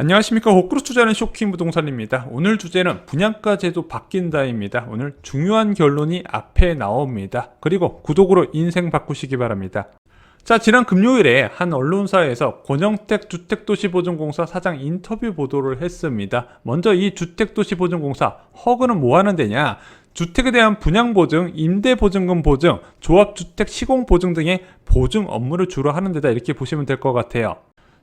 안녕하십니까. 호크로 투자하는 쇼킹 부동산입니다. 오늘 주제는 분양가 제도 바뀐다입니다. 오늘 중요한 결론이 앞에 나옵니다. 그리고 구독으로 인생 바꾸시기 바랍니다. 자, 지난 금요일에 한 언론사에서 권영택 주택도시보증공사 사장 인터뷰 보도를 했습니다. 먼저 이 주택도시보증공사 허그는 뭐 하는 데냐? 주택에 대한 분양보증, 임대보증금 보증, 조합주택 시공보증 등의 보증 업무를 주로 하는 데다, 이렇게 보시면 될 것 같아요.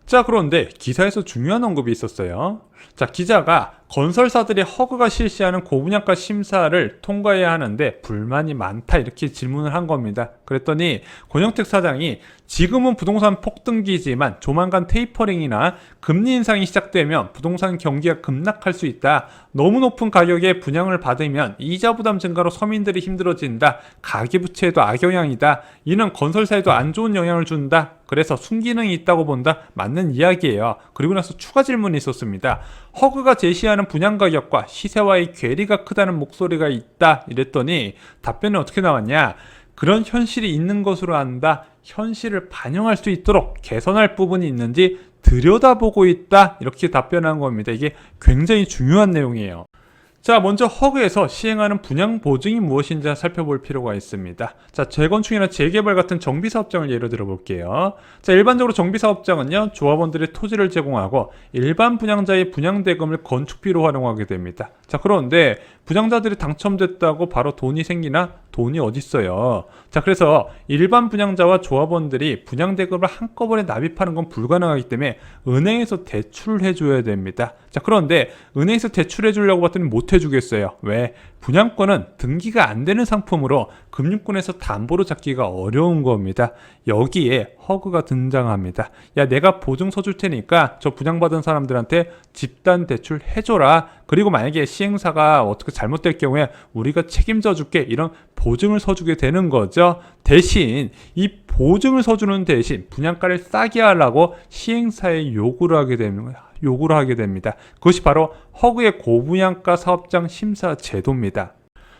자, 그런데 기사에서 중요한 언급이 있었어요. 자, 기자가 건설사들이 허그가 실시하는 고분양가 심사를 통과해야 하는데 불만이 많다, 이렇게 질문을 한 겁니다. 그랬더니 권영택 사장이 지금은 부동산 폭등기지만 조만간 테이퍼링이나 금리 인상이 시작되면 부동산 경기가 급락할 수 있다. 너무 높은 가격에 분양을 받으면 이자 부담 증가로 서민들이 힘들어진다. 가계부채에도 악영향이다. 이는 건설사에도 안 좋은 영향을 준다. 그래서 순기능이 있다고 본다. 맞는 이야기예요. 그리고 나서 추가 질문이 있었습니다. 허그가 제시하는 분양가격과 시세와의 괴리가 크다는 목소리가 있다, 이랬더니 답변은 어떻게 나왔냐? 그런 현실이 있는 것으로 안다. 현실을 반영할 수 있도록 개선할 부분이 있는지 들여다보고 있다, 이렇게 답변한 겁니다. 이게 굉장히 중요한 내용이에요. 자, 먼저 허그에서 시행하는 분양 보증이 무엇인지 살펴볼 필요가 있습니다. 자, 재건축이나 재개발 같은 정비사업장을 예로 들어볼게요. 자, 일반적으로 정비사업장은요, 조합원들이 토지를 제공하고 일반 분양자의 분양대금을 건축비로 활용하게 됩니다. 자, 그런데 분양자들이 당첨됐다고 바로 돈이 생기나? 돈이 어딨어요. 자, 그래서 일반 분양자와 조합원들이 분양대금을 한꺼번에 납입하는 건 불가능하기 때문에 은행에서 대출을 해줘야 됩니다. 자, 그런데 은행에서 대출해 주려고 봤더니 못 해주겠어요. 왜? 분양권은 등기가 안 되는 상품으로 금융권에서 담보로 잡기가 어려운 겁니다. 여기에 허그가 등장합니다. 야, 내가 보증서 줄 테니까 저 분양받은 사람들한테 집단 대출 해줘라. 그리고 만약에 시행사가 어떻게 잘못될 경우에 우리가 책임져 줄게, 이런 보증을 서주게 되는 거죠. 대신 이 보증을 서주는 대신 분양가를 싸게 하려고 시행사에 요구를 하게 됩니다. 그것이 바로 허그의 고분양가 사업장 심사 제도입니다.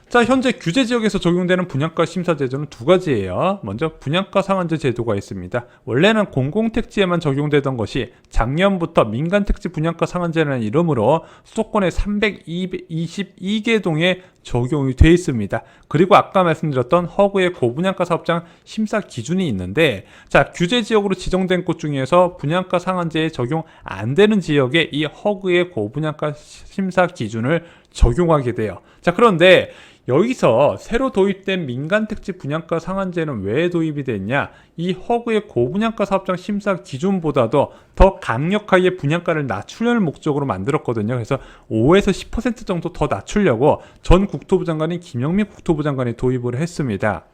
자, 현재 규제 지역에서 적용되는 분양가 심사 제도는 두 가지예요. 먼저 분양가 상한제 제도가 있습니다. 원래는 공공택지에만 적용되던 것이 작년부터 민간택지 분양가 상한제라는 이름으로 수도권의 322개 동에 적용이 되어 있습니다. 그리고 아까 말씀드렸던 허그의 고분양가 사업장 심사 기준이 있는데, 자, 규제 지역으로 지정된 곳 중에서 분양가 상한제에 적용 안 되는 지역에 이 허그의 고분양가 심사 기준을 적용하게 돼요. 자, 그런데 여기서 새로 도입된 민간택지 분양가 상한제는 왜 도입이 됐냐? 이 허그의 고분양가 사업장 심사 기준보다도 더 강력하게 분양가를 낮추려는 목적으로 만들었거든요. 그래서 5에서 10% 정도 더 낮추려고 전 국토부 장관인 김영민 국토부 장관이 도입을 했습니다.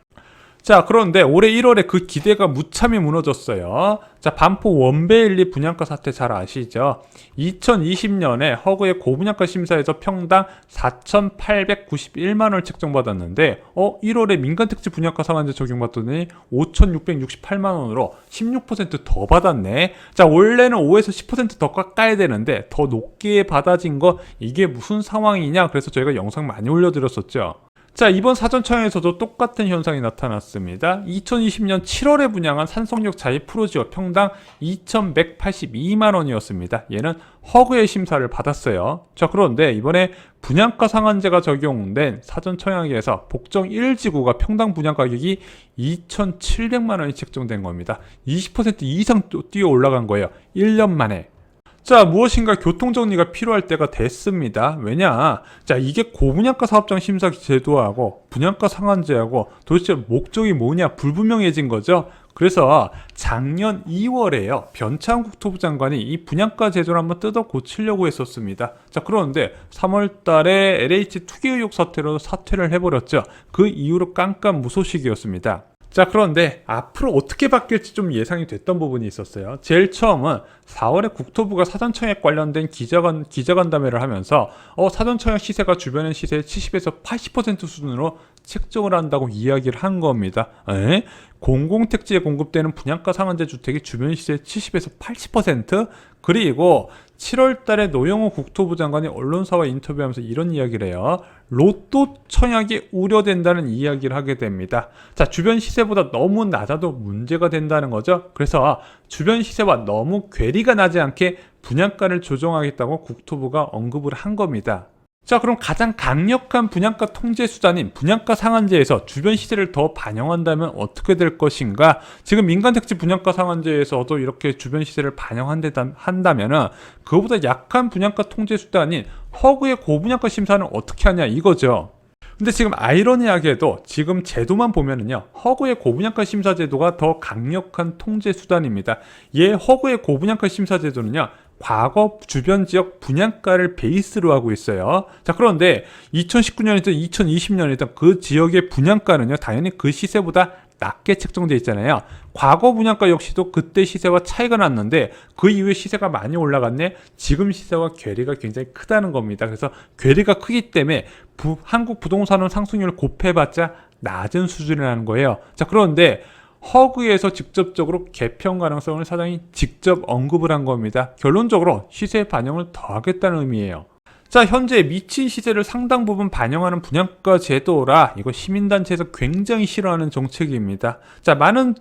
자, 그런데 올해 1월에 그 기대가 무참히 무너졌어요. 자, 반포 원베일리 분양가 사태 잘 아시죠? 2020년에 허그의 고분양가 심사에서 평당 4,891만원을 책정받았는데 1월에 민간택지 분양가 상한제 적용받더니 5,668만원으로 16% 더 받았네. 자, 원래는 5에서 10% 더 깎아야 되는데 더 높게 받아진 거, 이게 무슨 상황이냐? 그래서 저희가 영상 많이 올려드렸었죠. 자, 이번 사전청약에서도 똑같은 현상이 나타났습니다. 2020년 7월에 분양한 산성역 자이 프로지오 평당 2,182만원이었습니다. 얘는 허그의 심사를 받았어요. 자, 그런데 이번에 분양가 상한제가 적용된 사전청약에서 복정 1지구가 평당 분양가격이 2,700만원이 책정된 겁니다. 20% 이상 뛰어 올라간 거예요. 1년 만에. 자, 무엇인가 교통정리가 필요할 때가 됐습니다. 왜냐? 자, 이게 고분양가 사업장 심사 제도하고 분양가 상한제하고 도대체 목적이 뭐냐 불분명해진 거죠. 그래서 작년 2월에요. 변창 국토부 장관이 이 분양가 제도를 한번 뜯어 고치려고 했었습니다. 자, 그런데 3월 달에 LH 투기 의혹 사태로 사퇴를 해버렸죠. 그 이후로 깜깜무소식이었습니다. 자, 그런데 앞으로 어떻게 바뀔지 좀 예상이 됐던 부분이 있었어요. 제일 처음은 4월에 국토부가 사전청약 관련된 기자간담회를 하면서 사전청약 시세가 주변의 시세의 70에서 80% 수준으로 책정을 한다고 이야기를 한 겁니다. 공공택지에 공급되는 분양가 상한제 주택이 주변 시세 70에서 80%? 그리고 7월 달에 노영호 국토부 장관이 언론사와 인터뷰하면서 이런 이야기를 해요. 로또 청약이 우려된다는 이야기를 하게 됩니다. 자, 주변 시세보다 너무 낮아도 문제가 된다는 거죠. 그래서 주변 시세와 너무 괴리가 나지 않게 분양가를 조정하겠다고 국토부가 언급을 한 겁니다. 자, 그럼 가장 강력한 분양가 통제 수단인 분양가 상한제에서 주변 시세를 더 반영한다면 어떻게 될 것인가? 지금 민간택지 분양가 상한제에서도 이렇게 주변 시세를 반영한다면은 그거보다 약한 분양가 통제 수단인 허구의 고분양가 심사는 어떻게 하냐 이거죠. 근데 지금 아이러니하게도 지금 제도만 보면은요, 허구의 고분양가 심사 제도가 더 강력한 통제 수단입니다. 허구의 고분양가 심사 제도는요, 과거 주변 지역 분양가를 베이스로 하고 있어요. 자, 그런데 2019년이든 2020년이든 그 지역의 분양가는요, 당연히 그 시세보다 낮게 책정되어 있잖아요. 과거 분양가 역시도 그때 시세와 차이가 났는데 그 이후에 시세가 많이 올라갔네. 지금 시세와 괴리가 굉장히 크다는 겁니다. 그래서 괴리가 크기 때문에 한국 부동산은 상승률을 곱해봤자 낮은 수준이라는 거예요. 자, 그런데 허그에서 직접적으로 개편 가능성을 사장이 직접 언급을 한 겁니다. 결론적으로 시세 반영을 더하겠다는 의미예요. 자, 현재 미친 시세를 상당 부분 반영하는 분양가 제도라 이거 시민단체에서 굉장히 싫어하는 정책입니다. 자, 많은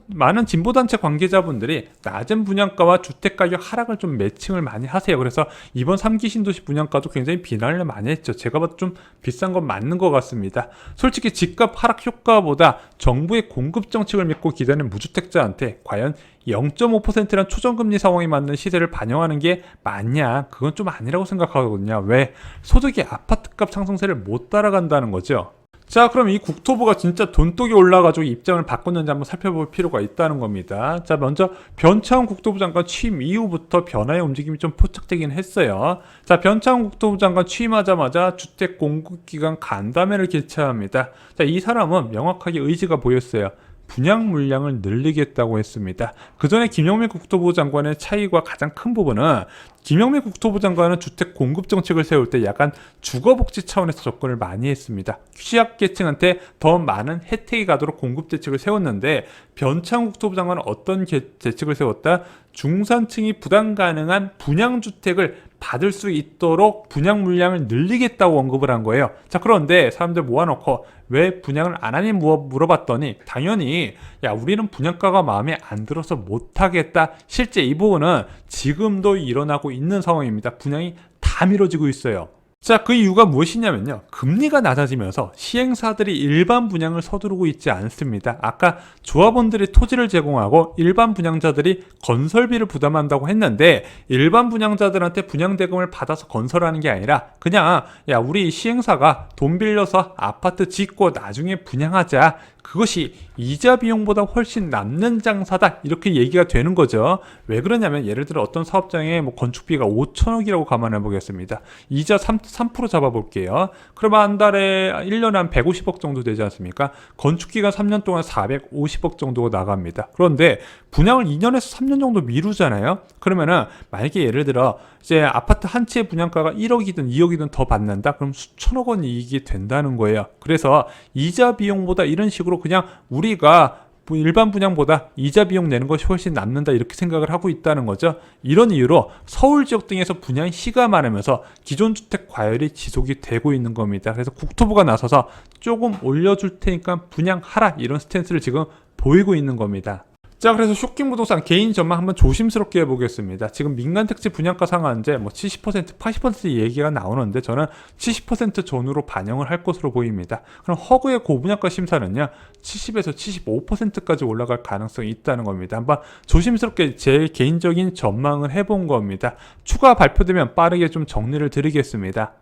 진보단체 관계자분들이 낮은 분양가와 주택가격 하락을 좀 매칭을 많이 하세요. 그래서 이번 3기 신도시 분양가도 굉장히 비난을 많이 했죠. 제가 봐도 좀 비싼 건 맞는 것 같습니다. 솔직히 집값 하락 효과보다 정부의 공급 정책을 믿고 기다리는 무주택자한테 과연 0.5%란 초정금리 상황에 맞는 시세를 반영하는 게 맞냐? 그건 좀 아니라고 생각하거든요. 왜? 소득이 아파트값 상승세를 못 따라간다는 거죠. 자, 그럼 이 국토부가 진짜 돈독이 올라가지고 입장을 바꿨는지 한번 살펴볼 필요가 있다는 겁니다. 자, 먼저 변창훈 국토부 장관 취임 이후부터 변화의 움직임이 좀 포착되긴 했어요. 자, 변창훈 국토부 장관 취임하자마자 주택 공급기간 간담회를 개최합니다. 자, 이 사람은 명확하게 의지가 보였어요. 분양 물량을 늘리겠다고 했습니다. 그 전에 김영민 국토부 장관의 차이가 가장 큰 부분은 김영민 국토부 장관은 주택 공급 정책을 세울 때 약간 주거복지 차원에서 접근을 많이 했습니다. 취약계층한테 더 많은 혜택이 가도록 공급 대책을 세웠는데 변창훈 국토부 장관은 어떤 대책을 세웠다? 중산층이 부담 가능한 분양주택을 받을 수 있도록 분양 물량을 늘리겠다고 언급을 한 거예요. 자, 그런데 사람들 모아놓고 왜 분양을 안 하니 물어봤더니 당연히 우리는 분양가가 마음에 안 들어서 못하겠다. 실제 이 부분은 지금도 일어나고 있는 상황입니다. 분양이 다 미뤄지고 있어요. 자, 그 이유가 무엇이냐면요, 금리가 낮아지면서 시행사들이 일반 분양을 서두르고 있지 않습니다. 아까 조합원들이 토지를 제공하고 일반 분양자들이 건설비를 부담한다고 했는데 일반 분양자들한테 분양대금을 받아서 건설하는 게 아니라 그냥 우리 시행사가 돈 빌려서 아파트 짓고 나중에 분양하자, 그것이 이자 비용보다 훨씬 남는 장사다, 이렇게 얘기가 되는 거죠. 왜 그러냐면 예를 들어 어떤 사업장에 건축비가 5천억이라고 감안해 보겠습니다. 이자 3% 잡아볼게요. 그러면 한 달에 1년에 한 150억 정도 되지 않습니까? 건축기간 3년 동안 450억 정도가 나갑니다. 그런데 분양을 2년에서 3년 정도 미루잖아요. 그러면은 만약에 예를 들어 이제 아파트 한 채의 분양가가 1억이든 2억이든 더 받는다? 그럼 수천억 원 이익이 된다는 거예요. 그래서 이자 비용보다 이런 식으로 그냥 우리가 일반 분양보다 이자 비용 내는 것이 훨씬 남는다, 이렇게 생각을 하고 있다는 거죠. 이런 이유로 서울 지역 등에서 분양 시가 많으면서 기존 주택 과열이 지속이 되고 있는 겁니다. 그래서 국토부가 나서서 조금 올려줄 테니까 분양하라, 이런 스탠스를 지금 보이고 있는 겁니다. 자, 그래서 쇼킹 부동산 개인 전망 한번 조심스럽게 해보겠습니다. 지금 민간택지 분양가 상한제 70%, 80% 얘기가 나오는데 저는 70% 전후로 반영을 할 것으로 보입니다. 그럼 허그의 고분양가 심사는요, 70에서 75%까지 올라갈 가능성이 있다는 겁니다. 한번 조심스럽게 제 개인적인 전망을 해본 겁니다. 추가 발표되면 빠르게 좀 정리를 드리겠습니다.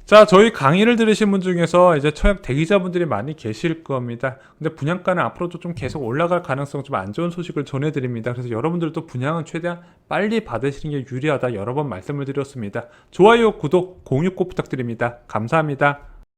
자, 저희 강의를 들으신 분 중에서 이제 청약 대기자분들이 많이 계실 겁니다. 근데 분양가는 앞으로도 좀 계속 올라갈 가능성, 좀 안 좋은 소식을 전해드립니다. 그래서 여러분들도 분양은 최대한 빨리 받으시는 게 유리하다, 여러 번 말씀을 드렸습니다. 좋아요, 구독, 공유 꼭 부탁드립니다. 감사합니다.